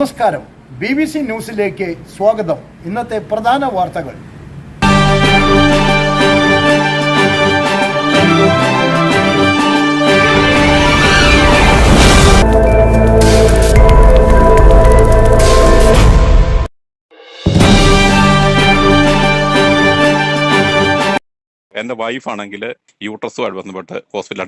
നമസ്കാരം, BBC ന്യൂസിലേക്ക് സ്വാഗതം. ഇന്നത്തെ പ്രധാന വാർത്തകൾ. എൻ്റെ വൈഫാണെങ്കിൽ യൂട്രസുമായിട്ട് ബന്ധപ്പെട്ട് ഹോസ്പിറ്റലിൽ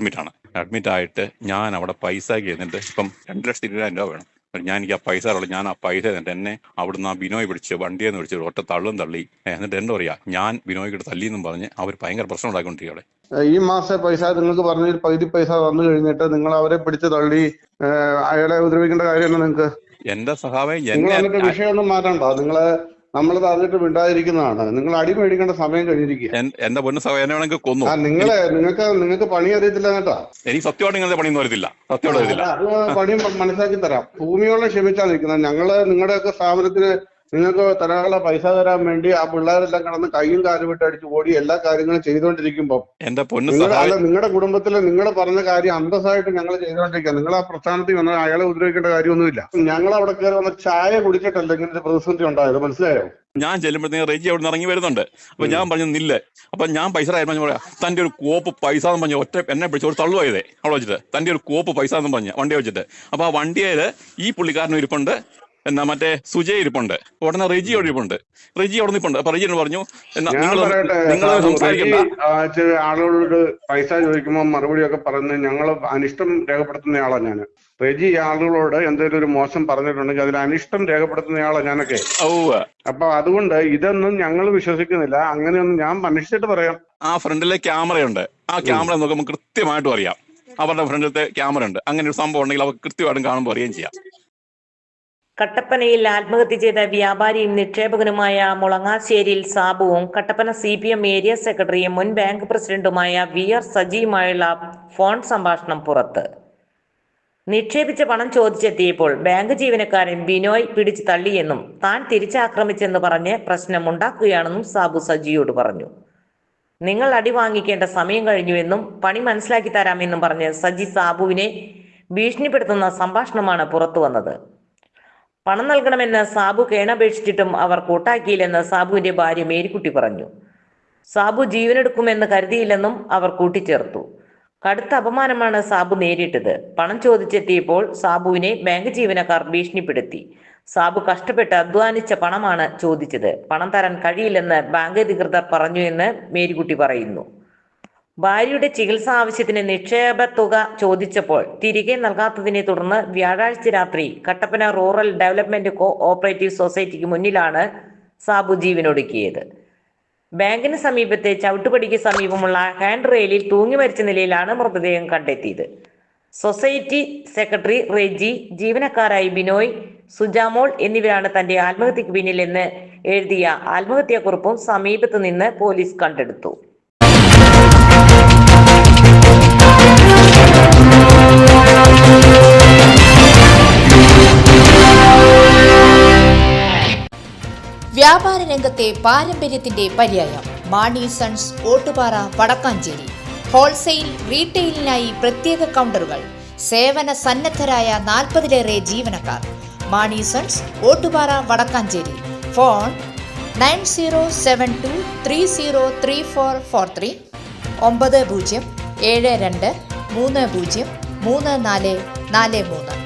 അഡ്മിറ്റ് ആയിട്ട് ഞാൻ അവിടെ പൈസ കഴിഞ്ഞിട്ട് ഇപ്പം 2,20,000 രൂപ വേണം. എനിക്ക് ആ പൈസ ഞാൻ ആ പൈസ എന്നിട്ട് എന്നെ അവിടുന്ന് ആ ബിനോയ് പിടിച്ച് വണ്ടിയെന്ന് പിടിച്ച് ഒറ്റ തള്ളി. എന്നിട്ട് എന്താ പറയാ, ഞാൻ ബിനോയ്ക്കിട്ട് തല്ലിയെന്നും പറഞ്ഞ് അവർ ഭയങ്കര പ്രശ്നം ഉണ്ടാക്കിക്കൊണ്ടിരിക്കുക. ഈ മാസം പൈസ നിങ്ങൾക്ക് പറഞ്ഞ പകുതി പൈസ വന്നു കഴിഞ്ഞിട്ട് നിങ്ങൾ അവരെ പിടിച്ച് തള്ളി അയാളെ ഉപദ്രവിക്കേണ്ട കാര്യമല്ല നിങ്ങൾക്ക്. എന്റെ സഹാവേ, വിഷയമൊന്നും മാറ്റണ്ട. നമ്മൾ പറഞ്ഞിട്ട് മിണ്ടാതിരിക്കുന്നതാണ്. നിങ്ങൾ അടി മേടിക്കേണ്ട സമയം കഴിഞ്ഞിരിക്കുക. എന്റെ പൊന്നു സഹായം എന്നെ വേണമെങ്കിൽ കൊന്നു. നിങ്ങൾക്ക് പണി അറിയത്തില്ല കേട്ടോ. എനിക്ക് സത്യമായിട്ട് നിങ്ങളുടെ പണിയൊന്നും അറിയത്തില്ല. സത്യമായിട്ട് അത് പണി മനസ്സിലാക്കി തരാം. ഭൂമിയോളം ക്ഷമിച്ചാൽ നിൽക്കുന്നത്. നിങ്ങളുടെയൊക്കെ സ്ഥാപനത്തിന് നിങ്ങൾക്ക് തരാനുള്ള പൈസ തരാൻ വേണ്ടി ആ പിള്ളേരെല്ലാം കിടന്ന് കൈയും കാലും വിട്ട് അടിച്ച് ഓടി എല്ലാ കാര്യങ്ങളും ചെയ്തുകൊണ്ടിരിക്കുമ്പോൾ നിങ്ങളുടെ കുടുംബത്തില് നിങ്ങൾ പറഞ്ഞ കാര്യം അന്തസ്സായിട്ട് ഞങ്ങൾ ചെയ്തുകൊണ്ടിരിക്കുക. നിങ്ങൾ ആ പ്രസ്ഥാനത്തിൽ വന്നാൽ അയാളെ ഉപദ്രവിക്കേണ്ട കാര്യമൊന്നുമില്ല. ഞങ്ങൾ അവിടെ കയറി വന്ന ചായ കുടിച്ചിട്ടല്ല ഇങ്ങനത്തെ പ്രതിസന്ധി ഉണ്ടായത്. മനസ്സിലായോ? ഞാൻ ചെല്ലുമ്പോഴത്തേക്ക് റെജി അവിടെ നിന്ന് ഇറങ്ങി വരുന്നുണ്ട്. അപ്പൊ ഞാൻ പറഞ്ഞു നില്ല. അപ്പൊ ഞാൻ പൈസ പറയാ, തന്റെ ഒരു കോപ്പ് പൈസ എന്ന് പറഞ്ഞ ഒറ്റ എന്നെ പിടിച്ച് ഒരു തള്ളുവായതേ അവിടെ വെച്ചിട്ട്. തന്റെ ഒരു കോപ്പ് പൈസ എന്ന് പറഞ്ഞ വണ്ടി വെച്ചിട്ട്. അപ്പൊ ആ വണ്ടിയില് ഈ പുള്ളിക്കാരനും ഇരിപ്പുണ്ട്, എന്നാ മറ്റേ സുജയ് ഇരിപ്പുണ്ട്, ഉടനെ റെജി ഇരിപ്പുണ്ട്. റെജി അവിടെ നിൽപ്പുണ്ട്. അപ്പൊ റെജി പറഞ്ഞു, ആളുകളോട് പൈസ ചോദിക്കുമ്പോൾ മറുപടിയൊക്കെ പറഞ്ഞ് ഞങ്ങൾ അനിഷ്ടം രേഖപ്പെടുത്തുന്ന ആളാണ് ഞാൻ. റെജി ആളുകളോട് എന്തെങ്കിലും ഒരു മോശം പറഞ്ഞിട്ടുണ്ടെങ്കിൽ അതിൽ അനിഷ്ടം രേഖപ്പെടുത്തുന്നയാളാണ് ഞാനൊക്കെ. അപ്പൊ അതുകൊണ്ട് ഇതൊന്നും ഞങ്ങൾ വിശ്വസിക്കുന്നില്ല. അങ്ങനെയൊന്നും ഞാൻ അന്വേഷിച്ചിട്ട് പറയാം. ആ ഫ്രണ്ടിലെ ക്യാമറയുണ്ട്. ആ ക്യാമറ നോക്കുമ്പോൾ കൃത്യമായിട്ടും അറിയാം. അവരുടെ ഫ്രണ്ടിലത്തെ ക്യാമറ ഉണ്ട്. അങ്ങനെ ഒരു സംഭവം ഉണ്ടെങ്കിൽ അവർക്ക് കൃത്യമായിട്ടും കാണുമ്പോൾ അറിയുകയും ചെയ്യാം. കട്ടപ്പനയിൽ ആത്മഹത്യ ചെയ്ത വ്യാപാരിയും നിക്ഷേപകനുമായ മുളങ്ങാശ്ശേരിയിൽ സാബുവും കട്ടപ്പന CPM ഏരിയ സെക്രട്ടറിയും മുൻ ബാങ്ക് പ്രസിഡന്റുമായ VR സജിയുമായുള്ള ഫോൺ സംഭാഷണം പുറത്ത്. നിക്ഷേപിച്ച പണം ചോദിച്ചെത്തിയപ്പോൾ ബാങ്ക് ജീവനക്കാരൻ ബിനോയ് പിടിച്ചു തള്ളിയെന്നും താൻ തിരിച്ചാക്രമിച്ചെന്ന് പറഞ്ഞ് പ്രശ്നമുണ്ടാക്കുകയാണെന്നും സാബു സജിയോട് പറഞ്ഞു. നിങ്ങൾ അടി വാങ്ങിക്കേണ്ട സമയം കഴിഞ്ഞുവെന്നും പണി മനസ്സിലാക്കി തരാമെന്നും പറഞ്ഞ് സജി സാബുവിനെ ഭീഷണിപ്പെടുത്തുന്ന സംഭാഷണമാണ് പുറത്തു വന്നത്. പണം നൽകണമെന്ന് സാബു കേണപേക്ഷിച്ചിട്ടും അവർ കൂട്ടാക്കിയില്ലെന്ന് സാബുവിന്റെ ഭാര്യ മേരിക്കുട്ടി പറഞ്ഞു. സാബു ജീവനെടുക്കുമെന്ന് കരുതിയില്ലെന്നും അവർ കൂട്ടിച്ചേർത്തു. കടുത്ത അപമാനമാണ് സാബു നേരിട്ടത്. പണം ചോദിച്ചെത്തിയപ്പോൾ സാബുവിനെ ബാങ്ക് ജീവനക്കാർ ഭീഷണിപ്പെടുത്തി. സാബു കഷ്ടപ്പെട്ട് അധ്വാനിച്ച പണമാണ് ചോദിച്ചത്. പണം തരാൻ കഴിയില്ലെന്ന് ബാങ്ക് അധികൃതർ പറഞ്ഞു എന്ന് മേരിക്കുട്ടി പറയുന്നു. ഭാര്യയുടെ ചികിത്സാ ആവശ്യത്തിന് നിക്ഷേപ തുക ചോദിച്ചപ്പോൾ തിരികെ നൽകാത്തതിനെ തുടർന്ന് വ്യാഴാഴ്ച രാത്രി കട്ടപ്പന റൂറൽ ഡെവലപ്മെന്റ് കോഓപ്പറേറ്റീവ് സൊസൈറ്റിക്ക് മുന്നിലാണ് സാബു ജീവനൊടുക്കിയത്. ബാങ്കിന് സമീപത്തെ ചവിട്ടുപടിക്ക് സമീപമുള്ള ഹാൻഡ് റെയിലിൽ തൂങ്ങി മരിച്ച നിലയിലാണ് മൃതദേഹം കണ്ടെത്തിയത്. സൊസൈറ്റി സെക്രട്ടറി റെജി, ജീവനക്കാരായി ബിനോയ്, സുജാമോൾ എന്നിവരാണ് തന്റെ ആത്മഹത്യക്ക് പിന്നിലെന്ന് എഴുതിയ ആത്മഹത്യാക്കുറിപ്പും സമീപത്ത് നിന്ന് പോലീസ് കണ്ടെടുത്തു. വ്യാപാര രംഗത്തെ പാരമ്പര്യത്തിന്റെ പര്യായം മാണി സൺസ് ഓട്ടുപാറ വടക്കാഞ്ചേരി. ഹോൾസെയിൽ റീറ്റെയിലിനായി പ്രത്യേക കൗണ്ടറുകൾ, സേവന സന്നദ്ധരായ 40-ലേറെ ജീവനക്കാർ. മാണി സൺസ് ഓട്ടുപാറ വടക്കാഞ്ചേരി. ഫോൺ 9072303443 9072303443.